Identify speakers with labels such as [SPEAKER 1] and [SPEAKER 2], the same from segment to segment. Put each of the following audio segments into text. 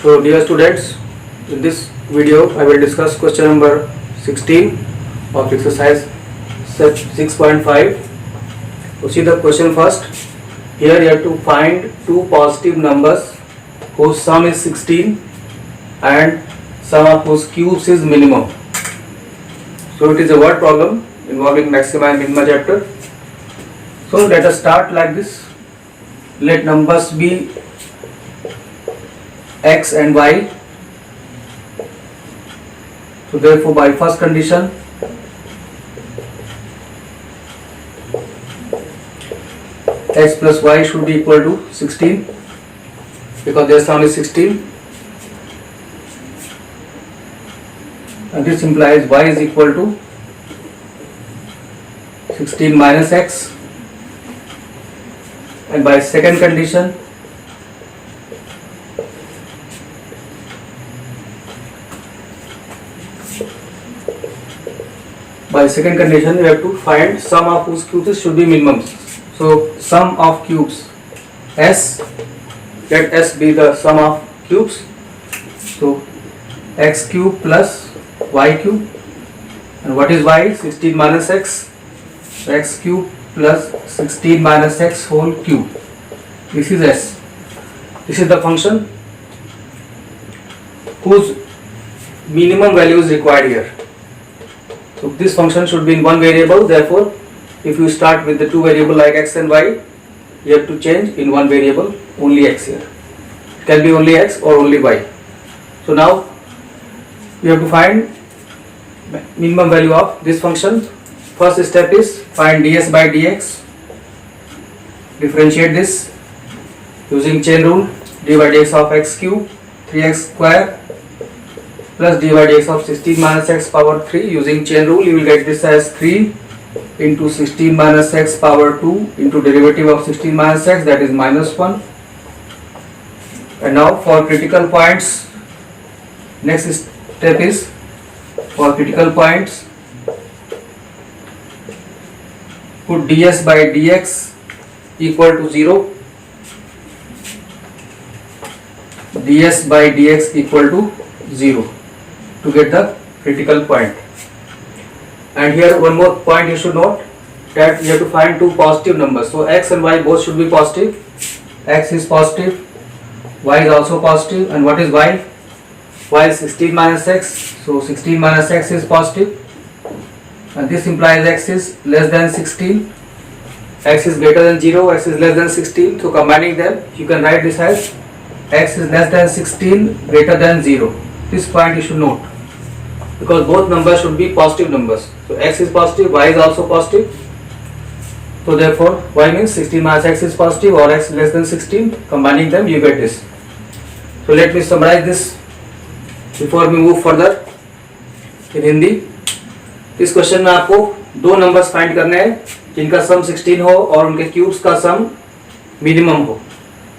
[SPEAKER 1] So dear students, in this video I will discuss question number 16 of exercise 6.5. So see the question first. Here you have to find two positive numbers whose sum is 16 and sum of whose cubes is minimum. So it is a word problem involving maxima and minima chapter. So let us start like this. Let numbers be x and y. So therefore by first condition x plus y should be equal to 16 because their sum is 16, and this implies y is equal to 16 minus x, and by second condition you have to find sum of whose cubes should be minimum. So sum of cubes s, let s be the sum of cubes. So x cube plus y cube, and what is y? 16 minus x. So x cube plus 16 minus x whole cube. This is s. This is the function whose minimum value is required here. So this function should be in one variable. Therefore, if you start with the two variable like x and y, you have to change in one variable only x here. It can be only x or only y. So now you have to find minimum value of this function. First step is find ds by dx. Differentiate this using chain rule. d by dx of x cube 3x square plus d by dx of 16 minus x power 3 using chain rule. You will get this as 3 into 16 minus x power 2 into derivative of 16 minus x, that is minus 1. And now for critical points, next step is for critical points put ds by dx equal to 0, ds by dx equal to 0 to get the critical point. And here one more point you should note, that you have to find two positive numbers. So x and y both should be positive. X is positive, y is also positive, and what is y? Y is 16 minus x. So 16 minus x is positive, and this implies x is less than 16. X is greater than 0, x is less than 16. So combining them, you can write this as x is less than 16 greater than 0. This point you should note, because both numbers should be positive numbers. So x is positive, y is also positive. So therefore y means 16 minus x is positive or x less than 16. Combining them you get this. So let me summarize this before we move further in Hindi. इस question में आपको दो numbers find करने हैं जिनका सम 16 हो और उनके क्यूब्स का सम मिनिमम हो.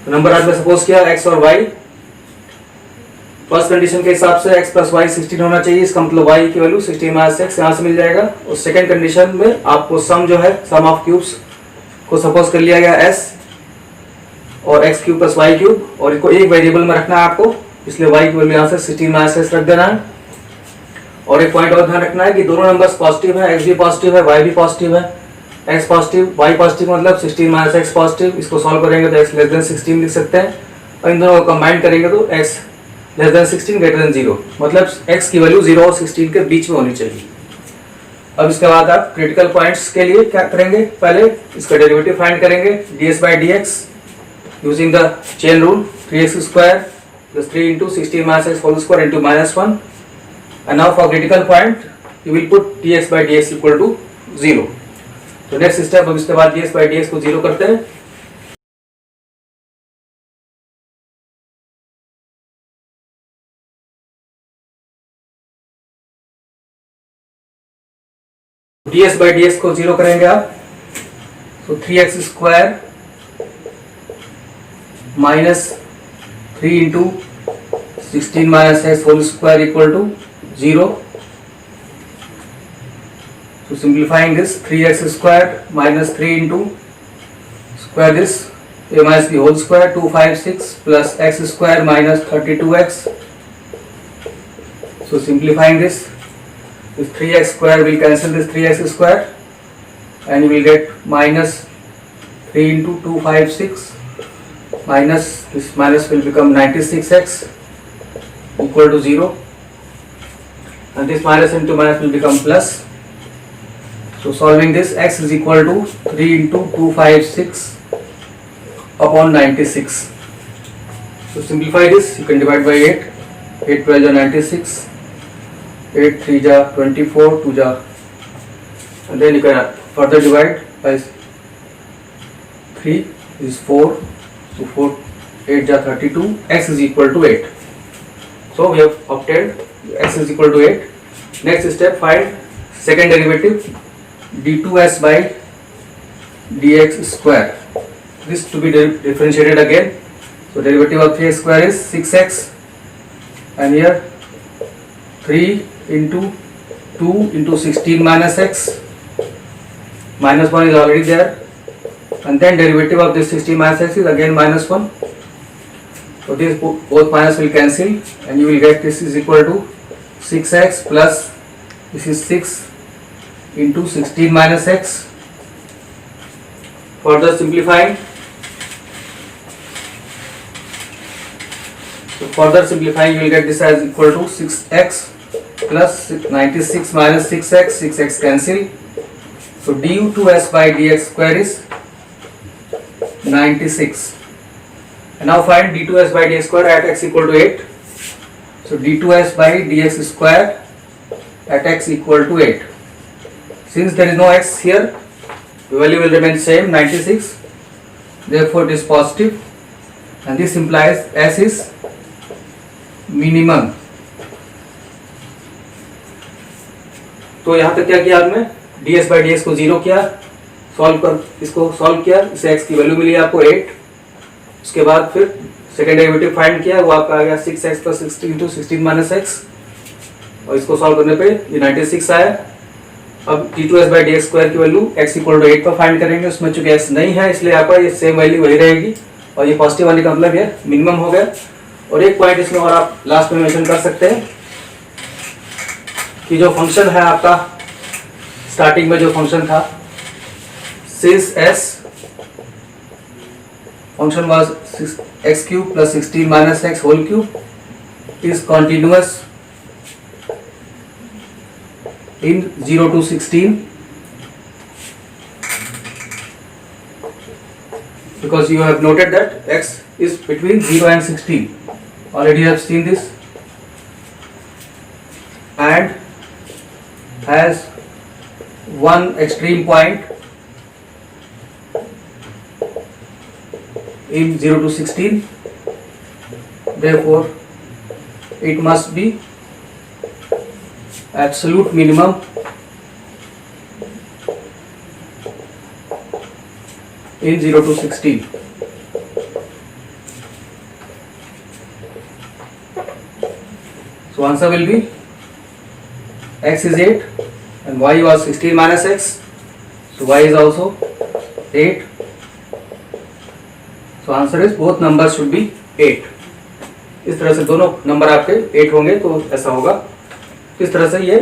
[SPEAKER 1] तो नंबर आज में सपोज किया x और y. फर्स्ट कंडीशन के हिसाब से x प्लस वाई 16 होना चाहिए. इसका मतलब y की वैल्यू 16 माइनस x यहाँ से मिल जाएगा. और सेकंड कंडीशन में आपको सम जो है सम ऑफ क्यूब्स को सपोज कर लिया गया s और x cube plus y cube, और इसको एक वेरिएबल में रखना है आपको, इसलिए y की वैल्यू यहाँ से 16 माइनस x रख देना है. और एक पॉइंट और ध्यान रखना है कि दोनों नंबर्स पॉजिटिव है, x भी पॉजिटिव है, y भी पॉजिटिव है. x पॉजिटिव y पॉजिटिव मतलब 16 माइनस x पॉजिटिव. इसको सॉल्व करेंगे तो x लेस देन 16 लिख सकते हैं, और इन दोनों को कंबाइन करेंगे तो x less than 16 greater than 0, मतलब x की वैल्यू 0 और 16 के बीच में होनी चाहिए. अब इसके बाद आप क्रिटिकल पॉइंट्स के लिए क्या करेंगे, पहले इसका डेरिवेटिव फाइंड करेंगे ds by dx using the chain rule 3x square plus 3 into 16 minus x whole square into minus 1. And now for critical point you will put dx by dx equal to 0. तो next step, अब इसके बाद ds by dx को 0 करते हैं. ds by dx को 0 करेंगे आप, तो 3x square minus 3 into 16 minus x whole square equal to 0. So simplifying this, 3x square minus 3 into square this a minus b whole square 256 plus x square minus 32x. So simplifying this 3x square will cancel this 3x square and you will get minus 3 into 256 minus this minus will become 96x equal to 0, and this minus into minus will become plus. So solving this, x is equal to 3 into 256 upon 96. So simplify this, you can divide by 8, 8 12 are 96, 8 3 are 24, 2 are, and then you can further divide by 3 is 4, so 4 8 are 32, x is equal to 8. So we have obtained x is equal to 8. Next step, find second derivative d2s by dx square. This to be differentiated again. So derivative of 3x square is 6x, and here 3 into 2 into 16 minus x, minus 1 is already there, and then derivative of this 16 minus x is again minus 1. So this both minus will cancel and you will get this is equal to 6x plus this is 6 into 16 minus x. Further simplifying, you will get this as equal to 6x plus 96 minus 6x, 6x cancel. So du2s by dx square is 96. And now find d2s by dx square at x equal to 8. So d2s by dx square at x equal to 8. Since there is no x here, the value will remain same, 96. Therefore it is positive, and this implies s is minimum. तो यहाँ तक क्या किया आपने, ds by dx को 0 किया, इसको solve किया, इसे x की वैल्यू मिली आपको 8. उसके बाद फिर सेकेंड डेरिवेटिव फाइंड किया, वो आपका आ गया 6x plus 16 into 16 minus x, और इसको सॉल्व करने पे ये 96 आया. अब d2s by D x square की वैल्यू x इक्वल टू 8 पर फाइंड करेंगे. उसमें चूंकि x नहीं है इसलिए आपका ये सेम वैल्यू वही रहेगी, और ये पॉजिटिव वाली का मतलब ये मिनिमम हो गया. और एक पॉइंट इसमें और आप लास्ट में मेंशन कर सकते हैं कि जो फंक्शन है आपका स्टार्टिंग में जो फंक्शन था since s function was x cube plus 16 minus x whole cube is continuous in 0 to 16, because you have noted that x is between 0 and 16. Already you have seen this, and has one extreme point in 0 to 16, therefore it must be absolute minimum in 0 to 16. So answer will be x is 8 and y was 16 minus x, so y is also 8. So answer is both numbers should be 8. इस तरह से दोनों number आपके 8 होंगे तो ऐसा होगा. इस तरह से ये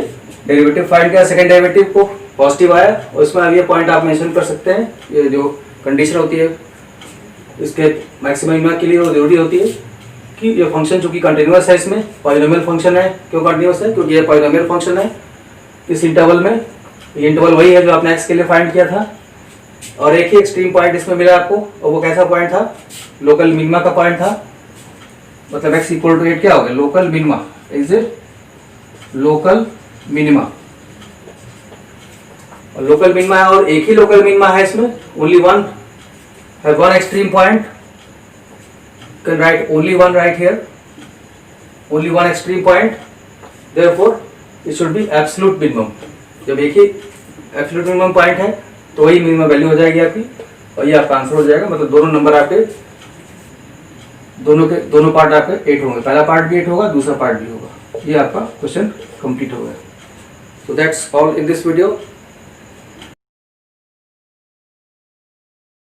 [SPEAKER 1] डेरिवेटिव फाइंड किया, सेकंड डेरिवेटिव को पॉजिटिव आया, और इसमें अब ये पॉइंट आप मेंशन कर सकते हैं. ये जो कंडीशन होती है इसके मैक्सिमम के लिए वो जरूरी होती है कि ये फंक्शन चूंकि कंटिन्यूअस है, इसमें पॉलिनोमियल फंक्शन है. क्यों कंटिन्यूअस है? क्योंकि ये पॉलिनोमियल फंक्शन है. इस इंटरवल में ये इंटरवल वही है जो आपने x के लिए फाइंड किया था, और एक ही एक्सट्रीम पॉइंट इसमें मिला आपको, और वो कैसा पॉइंट था? लोकल मिनिमा का पॉइंट था. मतलब x इक्वल टू 8 क्या हो गया? Local minima. Is it local minima? और लोकल मिनिमा है, और एक ही लोकल मिनिमा है इसमें. ओनली वन है, one extreme point. Can write only one right here, only one extreme point. Therefore it should be absolute minimum. जब एक ही absolute minimum point है तो वही मिनिमम वैल्यू हो जाएगी आपकी, और ये आपका आंसर हो जाएगा. मतलब दोनों नंबर आपके दोनों पार्ट आपके 8 होंगे. पहला पार्ट भी 8 होगा, दूसरा पार्ट भी होगा. ये आपका क्वेश्चन कंप्लीट हो गया. So that's all in this video.